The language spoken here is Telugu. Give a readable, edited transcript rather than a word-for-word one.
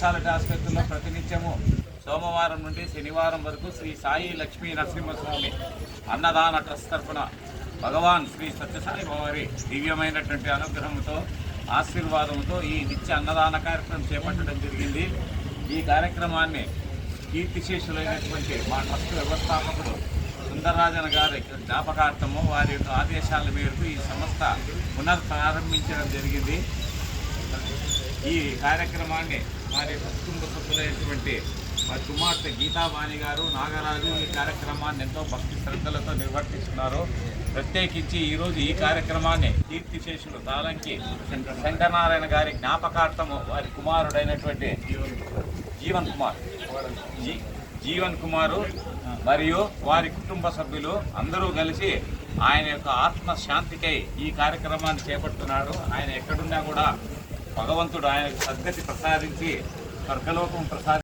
స్పెషాలిటీ ఆసుపత్రిలో ప్రతినిత్యము సోమవారం నుండి శనివారం వరకు శ్రీ సాయి లక్ష్మీ నరసింహస్వామి అన్నదాన ట్రస్ట్ తరఫున భగవాన్ శ్రీ సత్యసాయి వారి దివ్యమైనటువంటి అనుగ్రహంతో ఆశీర్వాదంతో ఈ నిత్య అన్నదాన కార్యక్రమం చేపట్టడం జరిగింది. ఈ కార్యక్రమాన్ని కీర్తిశేషులైనటువంటి మా ట్రస్ట్ వ్యవస్థాపకుడు సుందరరాజన్ గారి జ్ఞాపకార్థము వారి యొక్క ఆదేశాల మేరకు ఈ సంస్థ పునఃప్రారంభించడం జరిగింది. ఈ కార్యక్రమాన్ని వారి కుటుంబ సభ్యులైనటువంటి వారి కుమార్తె గీతావాణి గారు, నాగరాజు ఈ కార్యక్రమాన్ని ఎంతో భక్తి శ్రద్ధలతో నిర్వర్తిస్తున్నారు. ప్రత్యేకించి ఈరోజు ఈ కార్యక్రమాన్ని కీర్తిశేషులు తాలంకి శంకరనారాయణ గారి జ్ఞాపకార్థము వారి కుమారుడైనటువంటి జీవన్ కుమారు మరియు వారి కుటుంబ సభ్యులు అందరూ కలిసి ఆయన యొక్క ఆత్మశాంతికై ఈ కార్యక్రమాన్ని చేపడుతున్నాడు. ఆయన ఎక్కడున్నా కూడా భగవంతుడు ఆయనకు సద్గతి ప్రసాదించి స్వర్గలోకం